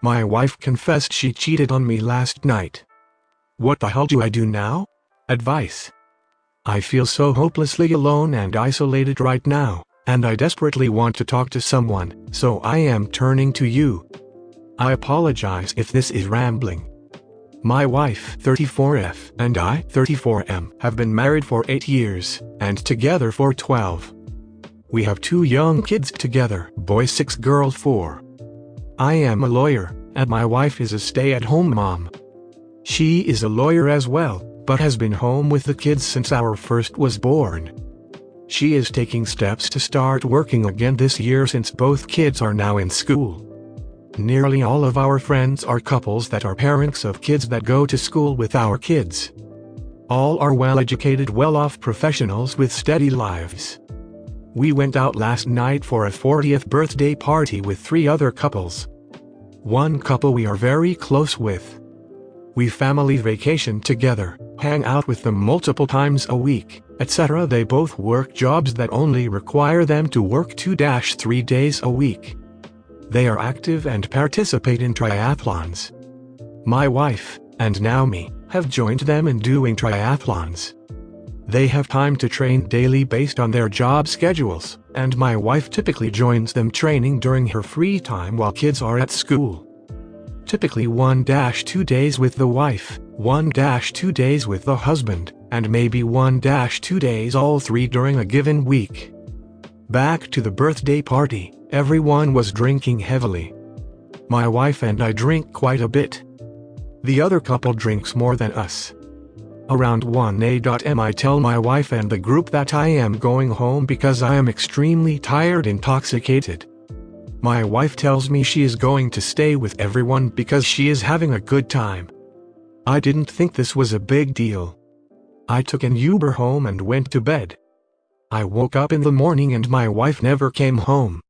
My wife confessed she cheated on me last night. What the hell do I do now? Advice. I feel so hopelessly alone and isolated right now, and I desperately want to talk to someone, so I am turning to you. I apologize if this is rambling. My wife, 34F, and I, 34M, have been married for 8 years, and together for 12. We have 2 young kids together, boy 6, girl 4. I am a lawyer, and my wife is a stay-at-home mom. She is a lawyer as well, but has been home with the kids since our first was born. She is taking steps to start working again this year since both kids are now in school. Nearly all of our friends are couples that are parents of kids that go to school with our kids. All are well-educated, well-off professionals with steady lives. We went out last night for a 40th birthday party with 3 other couples. One couple we are very close with. We family vacation together, hang out with them multiple times a week, etc. They both work jobs that only require them to work 2-3 days a week. They are active and participate in triathlons. My wife, and now me, have joined them in doing triathlons. They have time to train daily based on their job schedules, and my wife typically joins them training during her free time while kids are at school. Typically 1-2 days with the wife, 1-2 days with the husband, and maybe 1-2 days all 3 during a given week. Back to the birthday party. Everyone was drinking heavily. My wife and I drink quite a bit. The other couple drinks more than us. Around 1 a.m. I tell my wife and the group that I am going home because I am extremely tired, intoxicated. My wife tells me she is going to stay with everyone because she is having a good time. I didn't think this was a big deal. I took an Uber home and went to bed. I woke up in the morning and my wife never came home.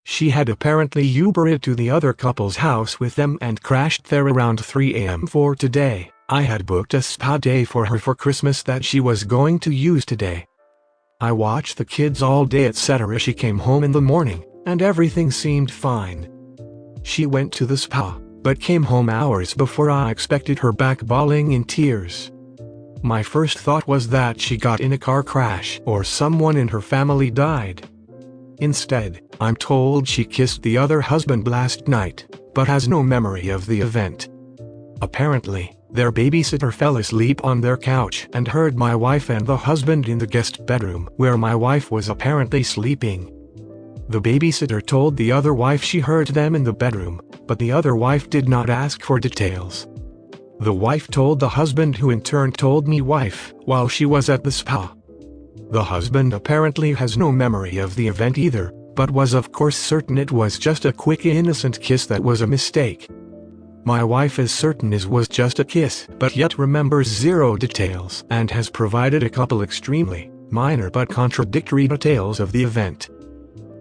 She had apparently Ubered to the other couple's house with them and crashed there around 3 a.m. for today. I had booked a spa day for her for Christmas that she was going to use today. I watched the kids all day, etc. She came home in the morning, and everything seemed fine. She went to the spa, but came home hours before I expected her, back bawling in tears. My first thought was that she got in a car crash or someone in her family died. Instead, I'm told she kissed the other husband last night, but has no memory of the event. Apparently, their babysitter fell asleep on their couch and heard my wife and the husband in the guest bedroom where my wife was apparently sleeping. The babysitter told the other wife she heard them in the bedroom, but the other wife did not ask for details. The wife told the husband, who in turn told me wife, while she was at the spa. The husband apparently has no memory of the event either, but was of course certain it was just a quick innocent kiss that was a mistake. My wife is certain it was just a kiss, but yet remembers 0 details and has provided a couple extremely minor but contradictory details of the event.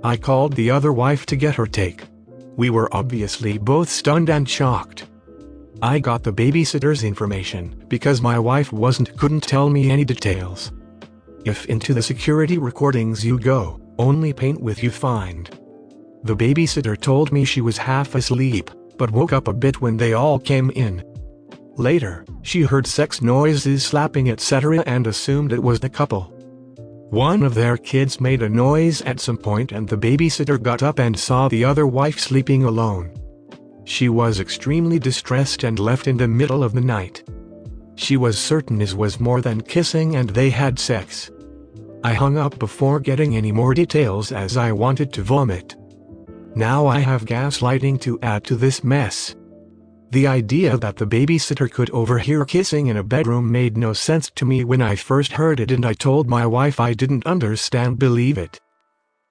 I called the other wife to get her take. We were obviously both stunned and shocked. I got the babysitter's information because my wife couldn't tell me any details. If into the security recordings you go, only paint with you find. The babysitter told me she was half asleep, but woke up a bit when they all came in. Later, she heard sex noises, slapping, etc. and assumed it was the couple. One of their kids made a noise at some point and the babysitter got up and saw the other wife sleeping alone. She was extremely distressed and left in the middle of the night. She was certain it was more than kissing and they had sex. I hung up before getting any more details as I wanted to vomit. Now I have gaslighting to add to this mess. The idea that the babysitter could overhear kissing in a bedroom made no sense to me when I first heard it, and I told my wife I didn't believe it.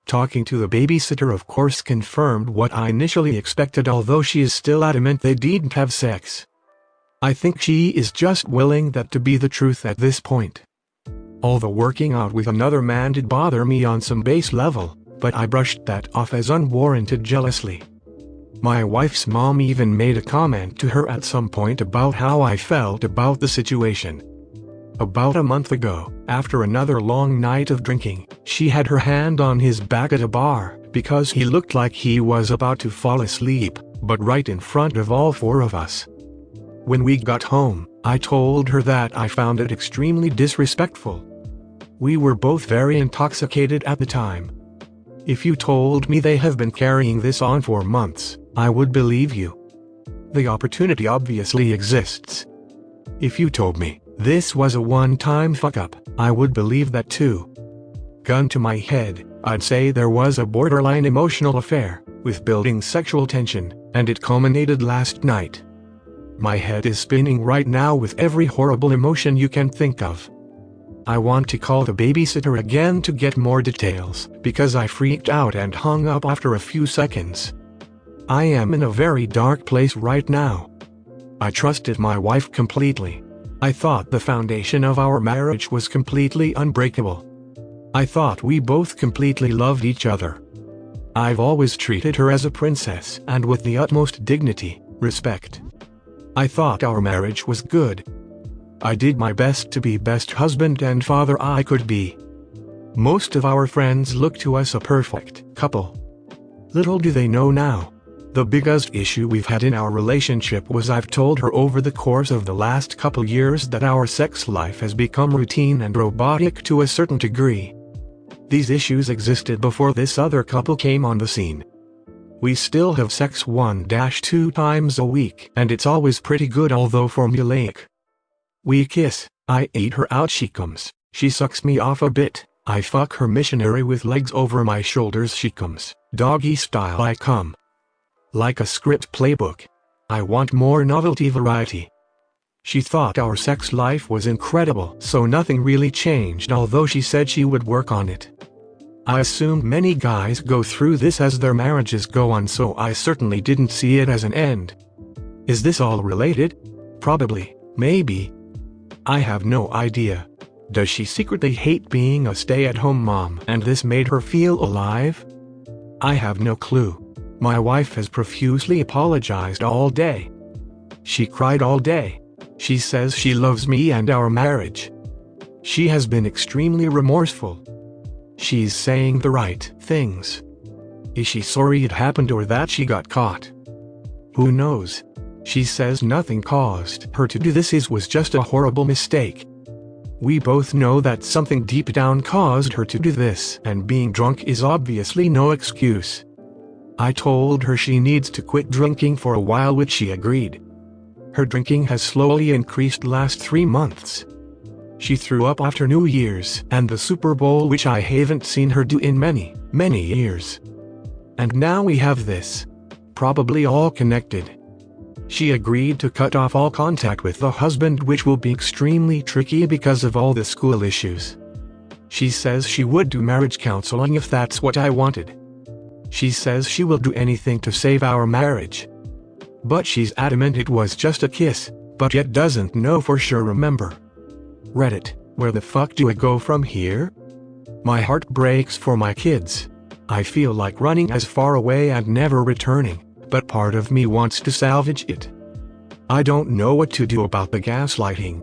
Talking to the babysitter of course confirmed what I initially expected, although she is still adamant they didn't have sex. I think she is just willing that to be the truth at this point. Although working out with another man did bother me on some base level, but I brushed that off as unwarranted jealousy. My wife's mom even made a comment to her at some point about how I felt about the situation. About a month ago, after another long night of drinking, she had her hand on his back at a bar because he looked like he was about to fall asleep, but right in front of all four of us. When we got home, I told her that I found it extremely disrespectful. We were both very intoxicated at the time. If you told me they have been carrying this on for months, I would believe you. The opportunity obviously exists. If you told me this was a one-time fuck-up, I would believe that too. Gun to my head, I'd say there was a borderline emotional affair, with building sexual tension, and it culminated last night. My head is spinning right now with every horrible emotion you can think of. I want to call the babysitter again to get more details, because I freaked out and hung up after a few seconds. I am in a very dark place right now. I trusted my wife completely. I thought the foundation of our marriage was completely unbreakable. I thought we both completely loved each other. I've always treated her as a princess and with the utmost dignity, respect. I thought our marriage was good. I did my best to be best husband and father I could be. Most of our friends look to us a perfect couple. Little do they know now. The biggest issue we've had in our relationship was I've told her over the course of the last couple years that our sex life has become routine and robotic to a certain degree. These issues existed before this other couple came on the scene. We still have sex 1-2 times a week, and it's always pretty good although formulaic. We kiss, I eat her out, she comes, she sucks me off a bit, I fuck her missionary with legs over my shoulders, she comes, doggy style I come. Like a script playbook. I want more novelty variety. She thought our sex life was incredible, so nothing really changed although she said she would work on it. I assumed many guys go through this as their marriages go on, so I certainly didn't see it as an end. Is this all related? Probably, maybe. I have no idea. Does she secretly hate being a stay-at-home mom and this made her feel alive? I have no clue. My wife has profusely apologized all day. She cried all day. She says she loves me and our marriage. She has been extremely remorseful. She's saying the right things. Is she sorry it happened or that she got caught? Who knows? She says nothing caused her to do this, it was just a horrible mistake. We both know that something deep down caused her to do this, and being drunk is obviously no excuse. I told her she needs to quit drinking for a while, which she agreed. Her drinking has slowly increased last 3 months. She threw up after New Year's and the Super Bowl, which I haven't seen her do in many years. And now we have this. Probably all connected. She agreed to cut off all contact with the husband, which will be extremely tricky because of all the school issues. She says she would do marriage counseling if that's what I wanted. She says she will do anything to save our marriage. But she's adamant it was just a kiss, but yet doesn't know for sure. Remember. Reddit, where the fuck do I go from here? My heart breaks for my kids. I feel like running as far away and never returning, but part of me wants to salvage it. I don't know what to do about the gaslighting.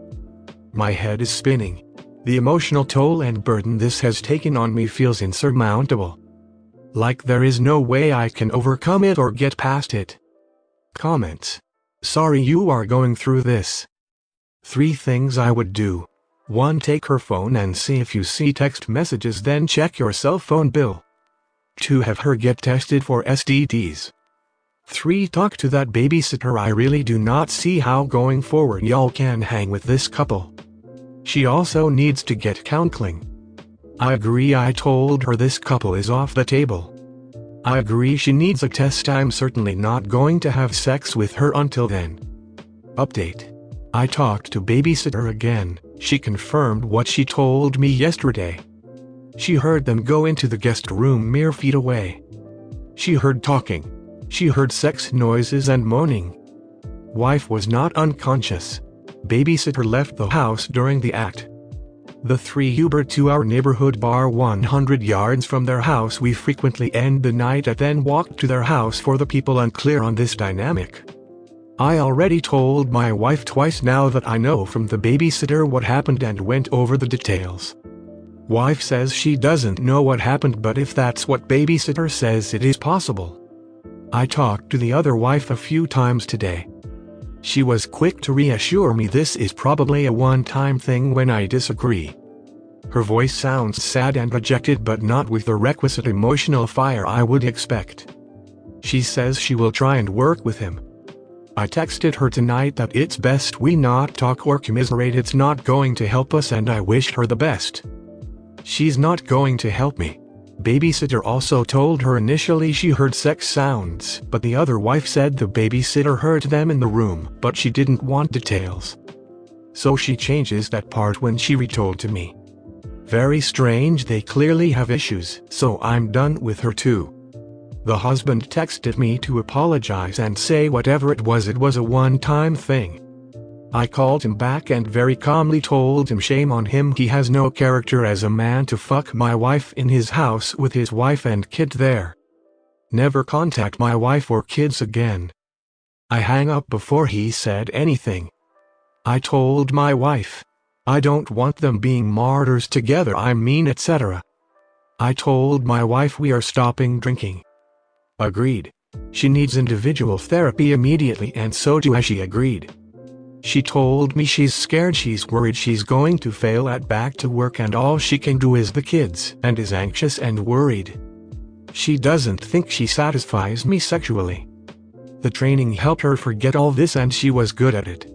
My head is spinning. The emotional toll and burden this has taken on me feels insurmountable. Like there is no way I can overcome it or get past it. Comments. Sorry you are going through this. 3 things I would do. 1. Take her phone and see if you see text messages, then check your cell phone bill. 2. Have her get tested for STDs. 3. Talk to that babysitter. I really do not see how going forward y'all can hang with this couple. She also needs to get counseling. I agree. I told her this couple is off the table. I agree she needs a test. I'm certainly not going to have sex with her until then. Update. I talked to babysitter again. She confirmed what she told me yesterday. She heard them go into the guest room mere feet away. She heard talking. She heard sex noises and moaning. Wife was not unconscious. Babysitter left the house during the act. The 3 Uber to our neighborhood bar 100 yards from their house. We frequently end the night at, then walk to their house. For the people unclear on this dynamic, I already told my wife twice now that I know from the babysitter what happened and went over the details. Wife says she doesn't know what happened, but if that's what babysitter says, it is possible. I talked to the other wife a few times today. She was quick to reassure me this is probably a one-time thing when I disagree. Her voice sounds sad and dejected, but not with the requisite emotional fire I would expect. She says she will try and work with him. I texted her tonight that it's best we not talk or commiserate, it's not going to help us, and I wished her the best. She's not going to help me. Babysitter also told her initially she heard sex sounds, but the other wife said the babysitter heard them in the room, but she didn't want details. So she changes that part when she retold to me. Very strange, they clearly have issues, so I'm done with her too. The husband texted me to apologize and say whatever it was a one-time thing. I called him back and very calmly told him shame on him, he has no character as a man to fuck my wife in his house with his wife and kid there. Never contact my wife or kids again. I hang up before he said anything. I told my wife, I don't want them being martyrs together, I mean etc. I told my wife we are stopping drinking. Agreed. She needs individual therapy immediately, and so do I, she agreed. She told me she's scared, she's worried she's going to fail at back to work and all she can do is the kids, and is anxious and worried. She doesn't think she satisfies me sexually. The training helped her forget all this and she was good at it.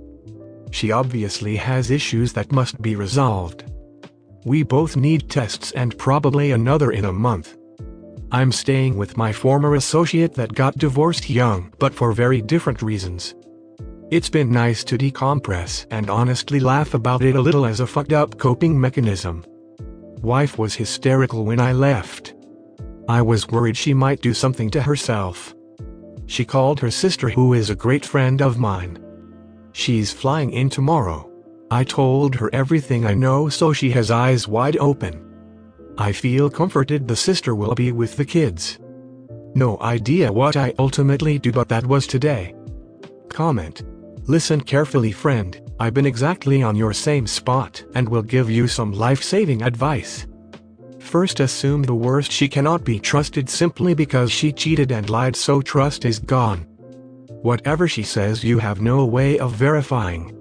She obviously has issues that must be resolved. We both need tests and probably another in a month. I'm staying with my former associate that got divorced young, but for very different reasons. It's been nice to decompress and honestly laugh about it a little as a fucked up coping mechanism. Wife was hysterical when I left. I was worried she might do something to herself. She called her sister, who is a great friend of mine. She's flying in tomorrow. I told her everything I know, so she has eyes wide open. I feel comforted the sister will be with the kids. No idea what I ultimately do, but that was today. Comment. Listen carefully, friend, I've been exactly on your same spot and will give you some life-saving advice. First, assume the worst, she cannot be trusted simply because she cheated and lied, so trust is gone. Whatever she says you have no way of verifying.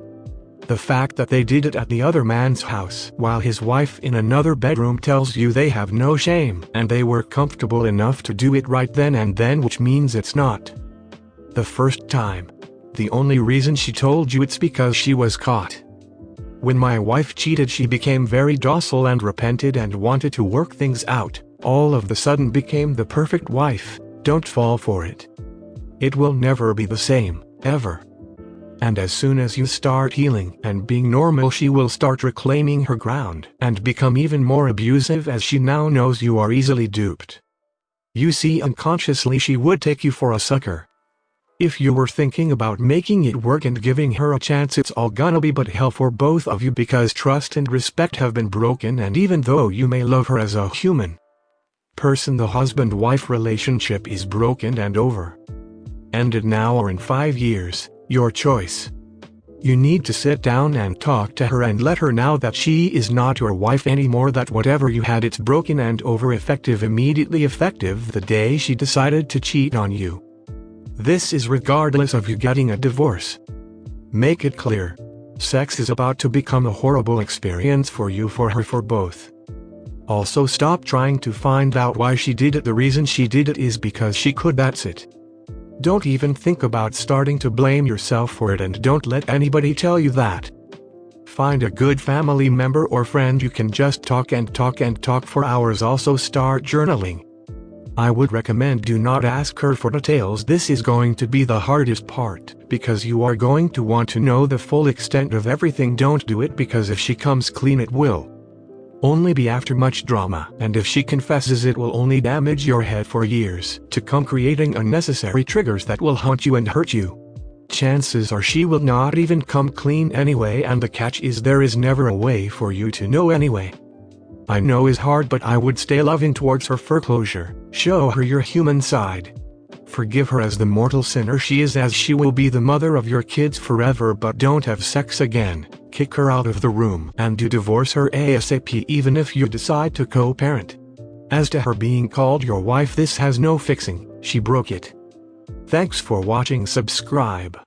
The fact that they did it at the other man's house while his wife in another bedroom tells you they have no shame and they were comfortable enough to do it right then and then, which means it's not the first time. The only reason she told you it's because she was caught. When my wife cheated, she became very docile and repented and wanted to work things out, all of the sudden became the perfect wife. Don't fall for it. It will never be the same, ever. And as soon as you start healing and being normal, she will start reclaiming her ground and become even more abusive, as she now knows you are easily duped. You see, unconsciously she would take you for a sucker. If you were thinking about making it work and giving her a chance, it's all gonna be but hell for both of you, because trust and respect have been broken, and even though you may love her as a human person, the husband-wife relationship is broken and over. Ended now or in 5 years, your choice. You need to sit down and talk to her and let her know that she is not your wife anymore, that whatever you had, it's broken and over, effective immediately, effective the day she decided to cheat on you. This is regardless of you getting a divorce. Make it clear. Sex is about to become a horrible experience for you, for her, for both. Also, stop trying to find out why she did it. The reason she did it is because she could, that's it. Don't even think about starting to blame yourself for it, and don't let anybody tell you that. Find a good family member or friend you can just talk and talk and talk for hours. Also, start journaling. I would recommend do not ask her for details. This is going to be the hardest part, because you are going to want to know the full extent of everything. Don't do it, because if she comes clean, it will only be after much drama, and if she confesses, it will only damage your head for years to come, creating unnecessary triggers that will haunt you and hurt you. Chances are she will not even come clean anyway, and the catch is there is never a way for you to know anyway. I know is hard, but I would stay loving towards her for closure. Show her your human side. Forgive her as the mortal sinner she is, as she will be the mother of your kids forever, but don't have sex again. Kick her out of the room and do divorce her ASAP, even if you decide to co-parent. As to her being called your wife, this has no fixing. She broke it. Thanks for watching. Subscribe.